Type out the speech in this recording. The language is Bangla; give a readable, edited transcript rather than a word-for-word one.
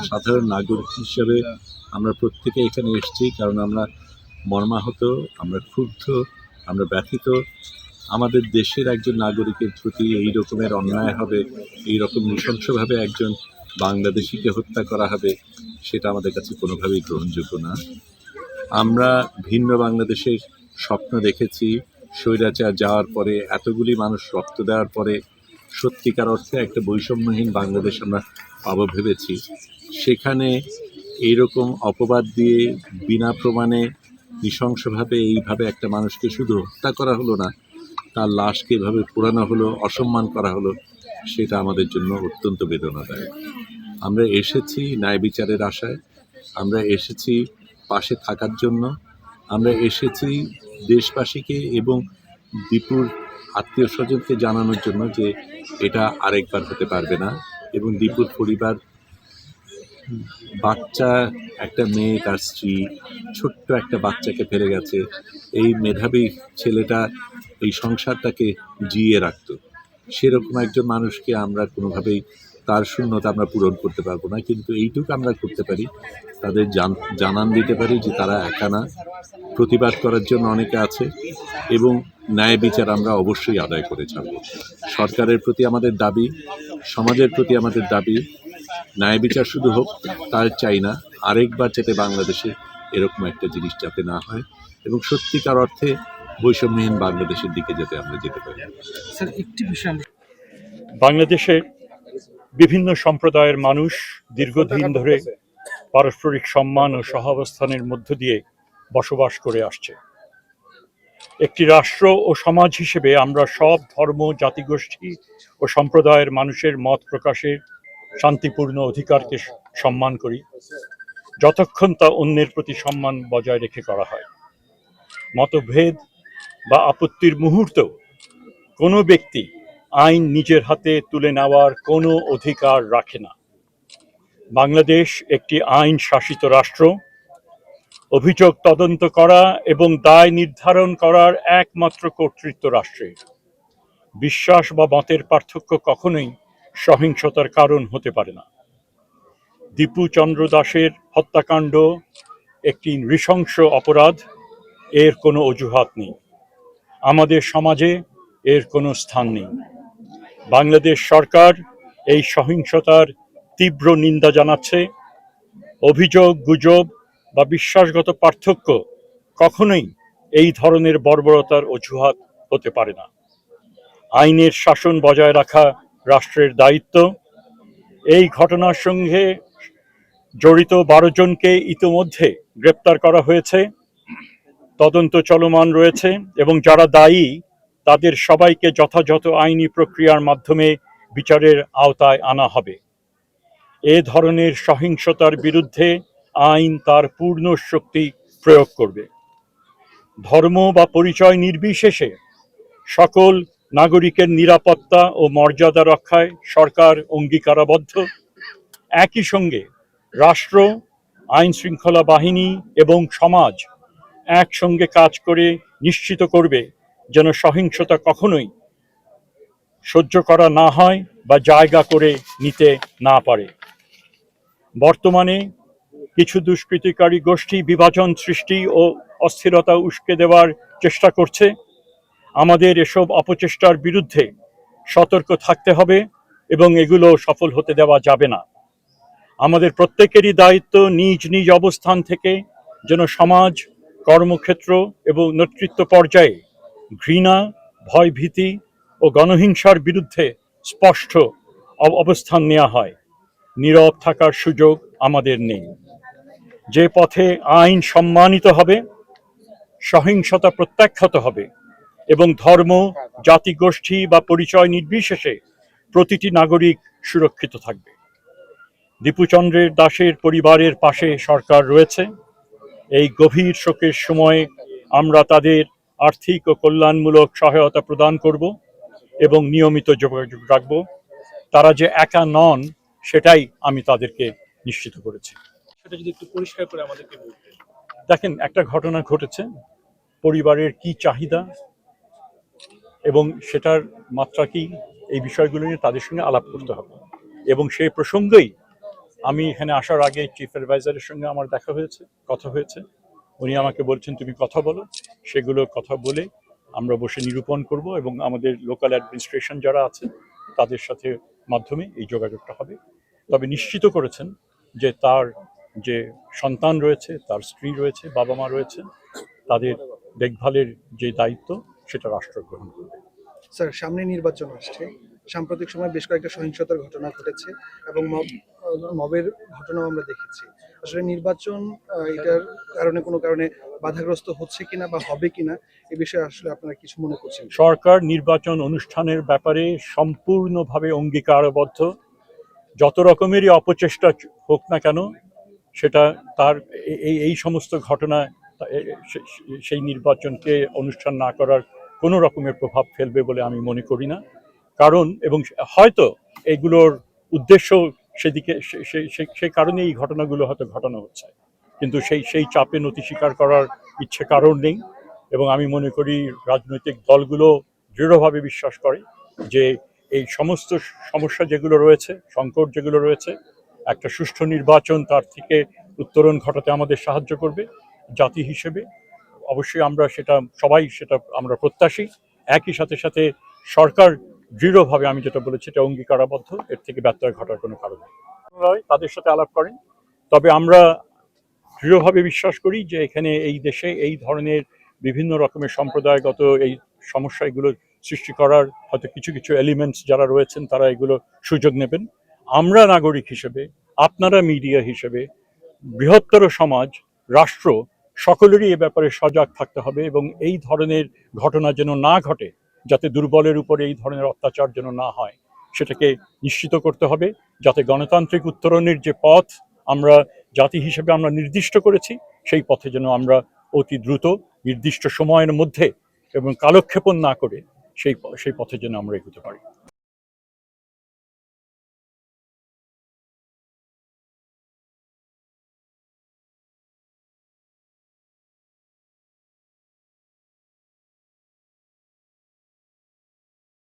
সাধারণ নাগরিক হিসেবে আমরা প্রত্যেকে এখানে এসেছি, কারণ আমরা মর্মাহত, আমরা ক্ষুব্ধ, আমরা ব্যথিত। আমাদের দেশের একজন নাগরিকের প্রতি এই রকমের অন্যায় হবে, এই রকম নৃশংসভাবে একজন বাংলাদেশিকে হত্যা করা হবে, সেটা আমাদের কাছে কোনোভাবেই গ্রহণযোগ্য না। আমরা ভিন্ন বাংলাদেশের স্বপ্ন দেখেছি। স্বৈরাচার যাওয়ার পরে, এতগুলি মানুষ রক্ত দেওয়ার পরে সত্যিকার অর্থে একটা বৈষম্যহীন বাংলাদেশ আমরা পাবো ভেবেছি। সেখানে এইরকম অপবাদ দিয়ে বিনা প্রমাণে নৃশংসভাবে এইভাবে একটা মানুষকে শুধু হত্যা করা হলো না, তার লাশকে এভাবে পোড়ানো হলো, অসম্মান করা হলো, সেটা আমাদের জন্য অত্যন্ত বেদনাদায়ক। আমরা এসেছি ন্যায় বিচারের আশায়, আমরা এসেছি পাশে থাকার জন্য, আমরা এসেছি দেশবাসীকে এবং দীপুর আত্মীয় স্বজনকে জানানোর জন্য যে এটা আরেকবার হতে পারবে না। এবং দীপুর পরিবার, বাচ্চা, একটা মেয়ে, তার স্ত্রী, ছোট্ট একটা বাচ্চাকে ফেলে গেছে। এই মেধাবী ছেলেটা এই সংসারটাকে জিয়ে রাখত। সেরকম একজন মানুষকে আমরা কোনোভাবেই তার শূন্যতা আমরা পূরণ করতে পারবো না, কিন্তু এইটুকু আমরা করতে পারি, তাদের জানান দিতে পারি যে তারা একা না, প্রতিবাদ করার জন্য অনেকে আছে এবং ন্যায় বিচার আমরা অবশ্যই আদায় করে ছাড়ব। সরকারের প্রতি আমাদের দাবি, সমাজের প্রতি আমাদের দাবি, ন্যায় বিচার শুধু হোক তার চাই না, আরেকবার যাতে বাংলাদেশে এরকম একটা জিনিস যাতে না হয় এবং সত্যিকার অর্থে বৈষম্যহীন বাংলাদেশের দিকে যাতে আমরা যেতে পারি। স্যার, একটি বিষয় বাংলাদেশের বিভিন্ন সম্প্রদায়ের মানুষ দীর্ঘদিন ধরে পারস্পরিক সম্মান ও সহাবস্থানের মধ্য দিয়ে বসবাস করে আসছে। একটি রাষ্ট্র ও সমাজ হিসেবে আমরা সব ধর্ম, জাতিগোষ্ঠী ও সম্প্রদায়ের মানুষের মত প্রকাশের শান্তিপূর্ণ অধিকারকে সম্মান করি, যতক্ষণ তা অন্যের প্রতি সম্মান বজায় রেখে করা হয়। মতভেদ বা আপত্তির মুহূর্তেও কোনো ব্যক্তি আইন নিজের হাতে তুলে নেওয়ার কোনো অধিকার রাখে না। বাংলাদেশ একটি আইন শাসিত রাষ্ট্র। অভিযোগ তদন্ত করা এবং দায় নির্ধারণ করার একমাত্র কর্তৃত্ব রাষ্ট্রের। বিশ্বাস বা মতের পার্থক্য কখনোই সহিংসতার কারণ হতে পারে না। দীপু চন্দ্র দাসের হত্যাকাণ্ড একটি নৃশংস অপরাধ, এর কোনো অজুহাত নেই। আমাদের সমাজে এর কোনো স্থান নেই। বাংলাদেশ সরকার এই সহিংসতার তীব্র নিন্দা জানাচ্ছে। অভিযোগ, গুজব বা বিশ্বাসগত পার্থক্য কখনোই এই ধরনের বর্বরতার অজুহাত হতে পারে না। আইনের শাসন বজায় রাখা রাষ্ট্রের দায়িত্ব। এই ঘটনার সঙ্গে জড়িত 12 জনকে ইতোমধ্যে গ্রেপ্তার করা হয়েছে, তদন্ত চলমান রয়েছে এবং যারা দায়ী তাদের সবাইকে যথাযথ আইনি প্রক্রিয়ার মাধ্যমে বিচারের আওতায় আনা হবে। এ ধরনের সহিংসতার বিরুদ্ধে আইন তার পূর্ণ শক্তি প্রয়োগ করবে। ধর্ম বা পরিচয় নির্বিশেষে সকল নাগরিকের নিরাপত্তা ও মর্যাদা রক্ষায় সরকার অঙ্গীকারাবদ্ধ। একই সঙ্গে রাষ্ট্র, আইন শৃঙ্খলা বাহিনী এবং সমাজ একসঙ্গে কাজ করে নিশ্চিত করবে যেন সহিংসতা কখনোই সহ্য করা না হয় বা জায়গা করে নিতে না পারে। বর্তমানে কিছু দুষ্কৃতিকারী গোষ্ঠী বিভাজন সৃষ্টি ও অস্থিরতা উস্কে দেওয়ার চেষ্টা করছে। আমাদের এসব অপচেষ্টার বিরুদ্ধে সতর্ক থাকতে হবে এবং এগুলো সফল হতে দেওয়া যাবে না। আমাদের প্রত্যেকেরই দায়িত্ব নিজ নিজ অবস্থান থেকে যেন সমাজ, কর্মক্ষেত্র এবং নেতৃত্ব পর্যায়ে ঘৃণা, ভয়ভীতি ও গণহিংসার বিরুদ্ধে স্পষ্ট অবস্থান নেওয়া হয়। নীরব থাকার সুযোগ আমাদের নেই। যে পথে আইন সম্মানিত হবে, সহিংসতা প্রত্যাখ্যাত হবে এবং ধর্ম, জাতিগোষ্ঠী বা পরিচয় নির্বিশেষে প্রতিটি নাগরিক সুরক্ষিত থাকবে। দীপু চন্দ্র দাসের পরিবারের পাশে সরকার রয়েছে। এই গভীর শোকের সময়ে আমরা তাদের আর্থিক ও কল্যাণমূলক সহায়তা প্রদান করব এবং নিয়মিত যোগাযোগ রাখব। তারা যে একা নন সেটাই আমি তাদেরকে নিশ্চিত করেছি। সেটা যদি একটু পরিষ্কার করে আমাদেরকে বলতেন। দেখেন, একটা ঘটনা ঘটেছে, পরিবারের কি চাহিদা এবং সেটার মাত্রা কি, এই বিষয়গুলো নিয়ে তাদের সঙ্গে আলাপ করতে হবে এবং সেই প্রসঙ্গেই আমি এখানে আসার আগে চিফ অ্যাডভাইজারের সঙ্গে আমার কথা হয়েছে। উনি আমাকে বলছেন তুমি কথা বলো, সেগুলো কথা বলে আমরা বসে নিরূপণ করব এবং আমাদের লোকাল অ্যাডমিনিস্ট্রেশন যারা আছে তাদের সাথে মাধ্যমে এই যোগাযোগটা হবে। তবে নিশ্চিত করেছেন যে তার যে সন্তান রয়েছে, তার স্ত্রী রয়েছে, বাবা মা রয়েছে, তাদের দেখভালের যে দায়িত্ব সেটা রাষ্ট্র গ্রহণ করবে। স্যার, সামনে নির্বাচন আসছে। সাম্প্রতিক সময় বেশ কয়েকটা সহিংসতার ঘটনা ঘটেছে এবং মবের ঘটনাও আমরা দেখেছি। আসলে নির্বাচন এটার কোনো কারণে বাধাগ্রস্ত হচ্ছে কিনা বা হবে কিনা এ বিষয়ে আসলে আপনারা কিছু মনে করছেন? সরকার নির্বাচন অনুষ্ঠানের ব্যাপারে সম্পূর্ণভাবে অঙ্গীকারবদ্ধ। যত রকমেরই অপচেষ্টা হোক না কেন, সেটা তার এই সমস্ত ঘটনা সেই নির্বাচনকে অনুষ্ঠান না করার কোনো রকমের প্রভাব ফেলবে বলে আমি মনে করি না। কারণ এবং হয়তো এগুলোর উদ্দেশ্য সেদিকে সেই কারণে এই ঘটনাগুলো হয়তো ঘটানো হচ্ছে, কিন্তু সেই চাপে নতি স্বীকার করার ইচ্ছে কারণ নেই। এবং আমি মনে করি রাজনৈতিক দলগুলো দৃঢ়ভাবে বিশ্বাস করে যে এই সমস্ত সমস্যা যেগুলো রয়েছে, সংকট যেগুলো রয়েছে, একটা সুষ্ঠু নির্বাচন তার থেকে উত্তরণ ঘটাতে আমাদের সাহায্য করবে। জাতি হিসেবে অবশ্যই আমরা সেটা আমরা প্রত্যাশী। একই সাথে সাথে সরকার দৃঢ়ভাবে, আমি যেটা বলেছি, এটা অঙ্গীকারাবদ্ধ, এর থেকে ব্যত্যয় ঘটার কোনো কারণ নেই। তাদের সাথে আলাপ করেন, তবে আমরা দৃঢ়ভাবে বিশ্বাস করি যে এখানে এই দেশে এই ধরনের বিভিন্ন রকমের সম্প্রদায়গত এই সমস্যা এগুলো সৃষ্টি করার হয়তো কিছু কিছু এলিমেন্টস যারা রয়েছেন তারা এগুলো সুযোগ নেবেন। আমরা নাগরিক হিসেবে, আপনারা মিডিয়া হিসেবে, বৃহত্তর সমাজ, রাষ্ট্র সকলেরই এ ব্যাপারে সজাগ থাকতে হবে এবং এই ধরনের ঘটনা যেন না ঘটে, যাতে দুর্বলের উপরে এই ধরনের অত্যাচার যেন না হয়, সেটাকে নিশ্চিত করতে হবে, যাতে গণতান্ত্রিক উত্তরণের যে পথ আমরা জাতি হিসেবে আমরা নির্দিষ্ট করেছি সেই পথে যেন আমরা অতি দ্রুত নির্দিষ্ট সময়ের মধ্যে এবং কালক্ষেপণ না করে সেই পথে যেন আমরা এগোতে পারি।